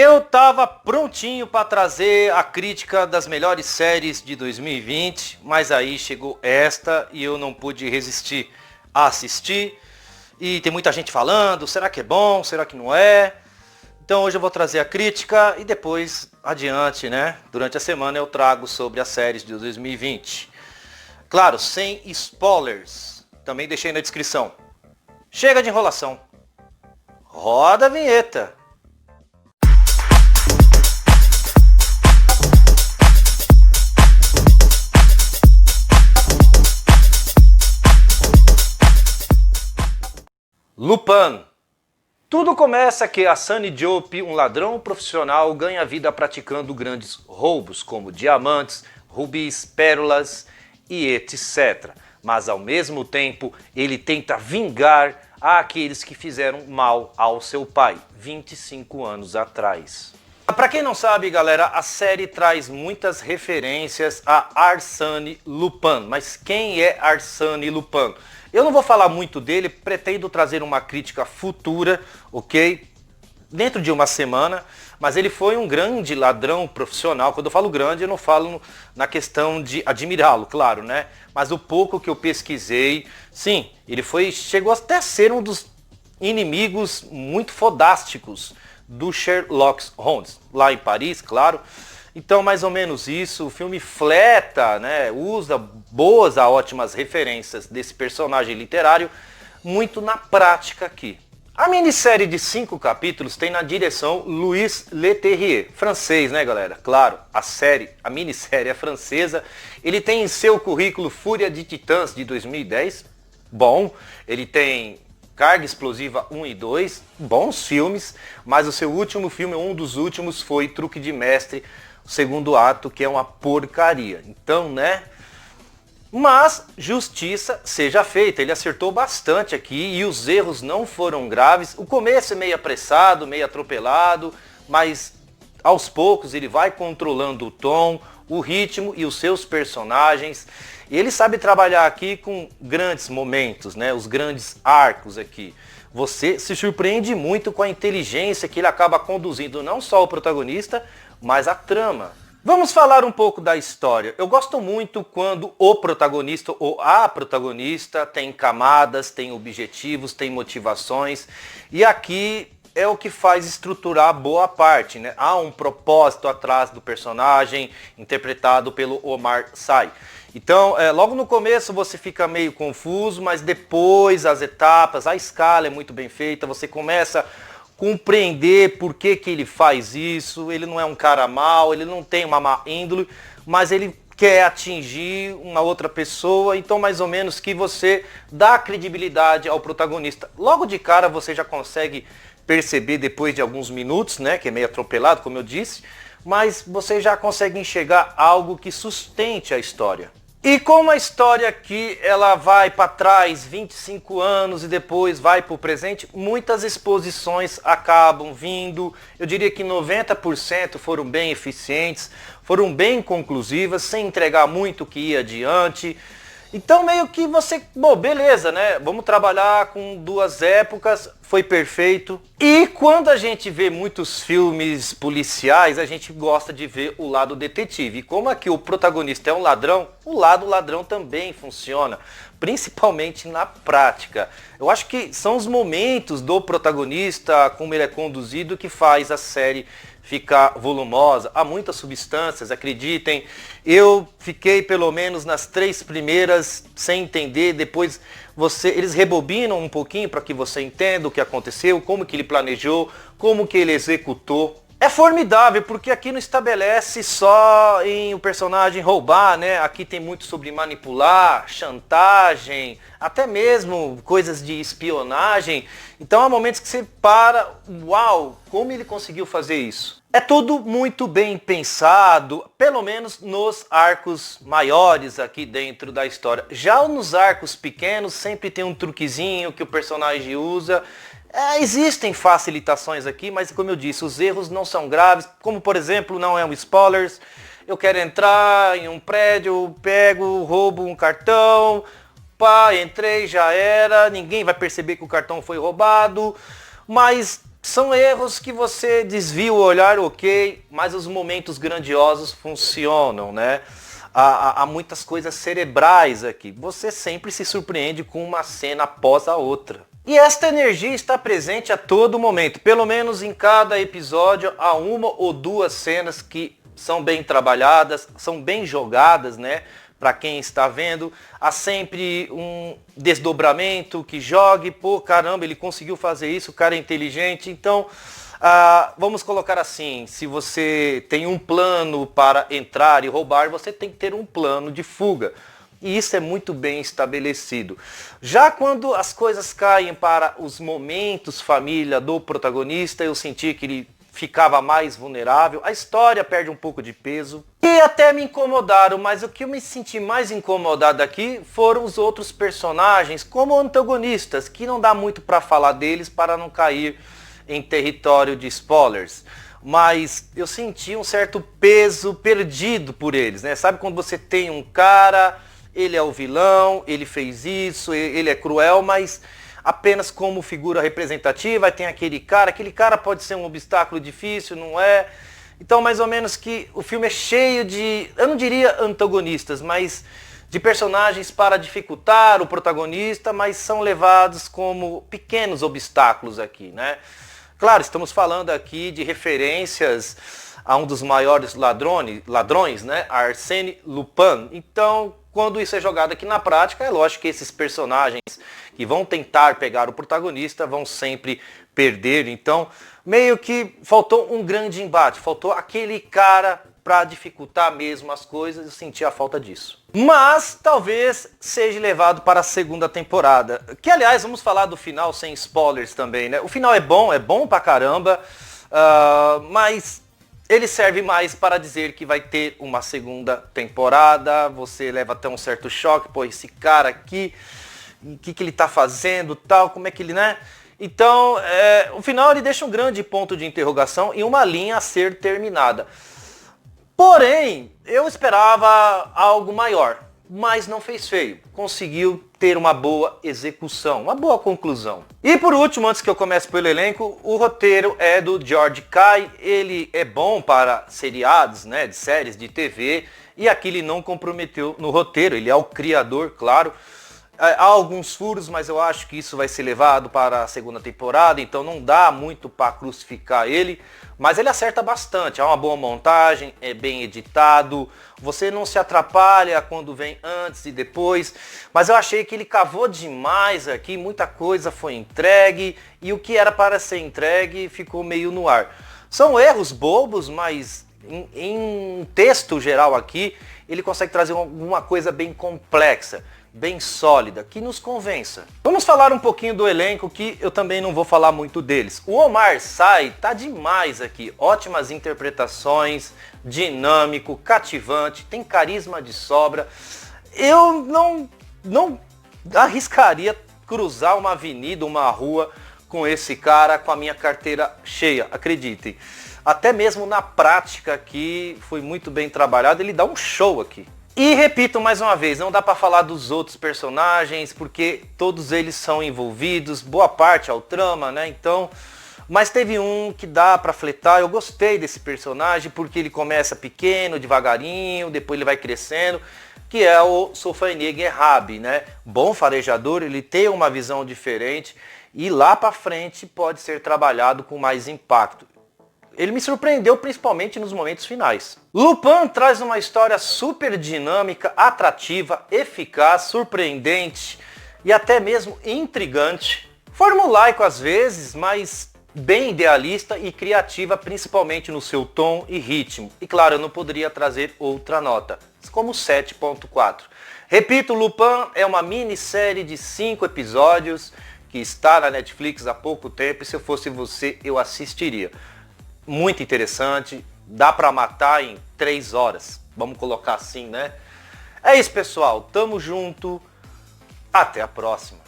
Eu tava prontinho para trazer a crítica das melhores séries de 2020, mas aí chegou esta e eu não pude resistir a assistir. E tem muita gente falando, será que é bom, será que não é? Então hoje eu vou trazer a crítica e depois adiante, né? Durante a semana eu trago sobre as séries de 2020. Claro, sem spoilers. Também deixei na descrição. Chega de enrolação. Roda a vinheta. Lupin. Tudo começa que a Sunny Diop, um ladrão profissional, ganha vida praticando grandes roubos, como diamantes, rubis, pérolas e etc. Mas ao mesmo tempo, ele tenta vingar aqueles que fizeram mal ao seu pai, 25 anos atrás. Para quem não sabe, galera, a série traz muitas referências a Arsène Lupin. Mas quem é Arsène Lupin? Eu não vou falar muito dele, pretendo trazer uma crítica futura, ok? Dentro de uma semana, mas ele foi um grande ladrão profissional. Quando eu falo grande, eu não falo na questão de admirá-lo, claro, né? Mas o pouco que eu pesquisei, sim, ele chegou até a ser um dos inimigos muito fodásticos do Sherlock Holmes, lá em Paris, claro. Então, mais ou menos isso, o filme fleta, né, usa boas a ótimas referências desse personagem literário, muito na prática aqui. A minissérie de 5 capítulos tem na direção Louis Leterrier, francês, né, galera? Claro, a minissérie é francesa. Ele tem em seu currículo Fúria de Titãs de 2010, bom. Ele tem Carga Explosiva 1 e 2, bons filmes, mas o seu último filme, um dos últimos, foi Truque de Mestre, o segundo ato, que é uma porcaria. Então, né? Mas justiça seja feita, ele acertou bastante aqui e os erros não foram graves. O começo é meio apressado, meio atropelado, mas aos poucos ele vai controlando o tom, o ritmo e os seus personagens. E ele sabe trabalhar aqui com grandes momentos, né? Os grandes arcos aqui. Você se surpreende muito com a inteligência que ele acaba conduzindo não só o protagonista, mas a trama. Vamos falar um pouco da história. Eu gosto muito quando o protagonista ou a protagonista tem camadas, tem objetivos, tem motivações. E aqui é o que faz estruturar boa parte, né? Há um propósito atrás do personagem, interpretado pelo Omar Sy. Então, logo no começo você fica meio confuso, mas depois as etapas, a escala é muito bem feita, você começa a compreender por que ele faz isso. Ele não é um cara mau, ele não tem uma má índole, mas ele quer atingir uma outra pessoa, então mais ou menos que você dá credibilidade ao protagonista. Logo de cara você já consegue perceber depois de alguns minutos, né, que é meio atropelado, como eu disse, mas você já consegue enxergar algo que sustente a história. E como a história aqui ela vai para trás 25 anos e depois vai para o presente, muitas exposições acabam vindo. Eu diria que 90% foram bem eficientes, foram bem conclusivas, sem entregar muito o que ia adiante. Então meio que você, bom, beleza, né? Vamos trabalhar com duas épocas, foi perfeito. E quando a gente vê muitos filmes policiais, a gente gosta de ver o lado detetive. E como aqui o protagonista é um ladrão, o lado ladrão também funciona, principalmente na prática. Eu acho que são os momentos do protagonista, como ele é conduzido, que faz a série ficar volumosa. Há muitas substâncias, acreditem. Eu fiquei pelo menos nas 3 primeiras sem entender, depois eles rebobinam um pouquinho para que você entenda o que aconteceu, como que ele planejou, como que ele executou. É formidável, porque aqui não estabelece só em o personagem roubar, né? Aqui tem muito sobre manipular, chantagem, até mesmo coisas de espionagem. Então há momentos que você para, uau, como ele conseguiu fazer isso? É tudo muito bem pensado, pelo menos nos arcos maiores aqui dentro da história. Já nos arcos pequenos sempre tem um truquezinho que o personagem usa. Existem facilitações aqui, mas como eu disse, os erros não são graves, como por exemplo, não é um spoilers, eu quero entrar em um prédio, pego, roubo um cartão, pá, entrei, já era, ninguém vai perceber que o cartão foi roubado, mas São erros que você desvia o olhar, ok, mas os momentos grandiosos funcionam, né? Há muitas coisas cerebrais aqui. Você sempre se surpreende com uma cena após a outra. E esta energia está presente a todo momento. Pelo menos em cada episódio há uma ou duas cenas que são bem trabalhadas, são bem jogadas, né? Para quem está vendo, há sempre um desdobramento que jogue, pô, caramba, ele conseguiu fazer isso, o cara é inteligente. Então, vamos colocar assim, se você tem um plano para entrar e roubar, você tem que ter um plano de fuga. E isso é muito bem estabelecido. Já quando as coisas caem para os momentos família do protagonista, eu senti que ele ficava mais vulnerável, a história perde um pouco de peso e até me incomodaram, mas o que eu me senti mais incomodado aqui foram os outros personagens como antagonistas, que não dá muito para falar deles para não cair em território de spoilers. Mas eu senti um certo peso perdido por eles, né? Sabe quando você tem um cara, ele é o vilão, ele fez isso, ele é cruel, mas apenas como figura representativa, tem aquele cara pode ser um obstáculo difícil, não é? Então, mais ou menos que o filme é cheio de, eu não diria antagonistas, mas de personagens para dificultar o protagonista, mas são levados como pequenos obstáculos aqui, né? Claro, estamos falando aqui de referências a um dos maiores ladrões, né? Arsène Lupin. Então, quando isso é jogado aqui na prática, é lógico que esses personagens que vão tentar pegar o protagonista vão sempre perder. Então, meio que faltou um grande embate, faltou aquele cara para dificultar mesmo as coisas, eu senti a falta disso. Mas talvez seja levado para a segunda temporada, que aliás, vamos falar do final sem spoilers também, né? O final é bom pra caramba, mas ele serve mais para dizer que vai ter uma segunda temporada, você leva até um certo choque, pô, esse cara aqui, o que ele tá fazendo, tal, como é que ele, né? Então, o final ele deixa um grande ponto de interrogação e uma linha a ser terminada. Porém, eu esperava algo maior, mas não fez feio. Conseguiu ter uma boa execução, uma boa conclusão. E por último, antes que eu comece pelo elenco, o roteiro é do George Cay. Ele é bom para seriados, né, de séries de TV, e aqui ele não comprometeu no roteiro, ele é o criador, claro. Há alguns furos, mas eu acho que isso vai ser levado para a segunda temporada, então não dá muito para crucificar ele, mas ele acerta bastante, há uma boa montagem, é bem editado, você não se atrapalha quando vem antes e depois, mas eu achei que ele cavou demais aqui, muita coisa foi entregue, e o que era para ser entregue ficou meio no ar. São erros bobos, mas em um texto geral aqui, ele consegue trazer alguma coisa bem complexa, bem sólida, que nos convença. Vamos falar um pouquinho do elenco, que eu também não vou falar muito deles. O Omar Sy tá demais aqui, ótimas interpretações, dinâmico, cativante, tem carisma de sobra. Eu não arriscaria cruzar uma avenida, uma rua com esse cara com a minha carteira cheia, acreditem. Até mesmo na prática aqui foi muito bem trabalhado, ele dá um show aqui. E repito mais uma vez, não dá para falar dos outros personagens, porque todos eles são envolvidos, boa parte ao trama, né? Então, mas teve um que dá para fletar, eu gostei desse personagem, porque ele começa pequeno, devagarinho, depois ele vai crescendo, que é o Sofia Gerhabi, né? Bom farejador, ele tem uma visão diferente, e lá para frente pode ser trabalhado com mais impacto. Ele me surpreendeu principalmente nos momentos finais. Lupin traz uma história super dinâmica, atrativa, eficaz, surpreendente e até mesmo intrigante. Formulaico às vezes, mas bem idealista e criativa, principalmente no seu tom e ritmo. E claro, eu não poderia trazer outra nota, como 7.4. Repito, Lupin é uma minissérie de 5 episódios que está na Netflix há pouco tempo e se eu fosse você, eu assistiria. Muito interessante, dá pra matar em 3 horas, vamos colocar assim, né? É isso, pessoal, tamo junto, até a próxima.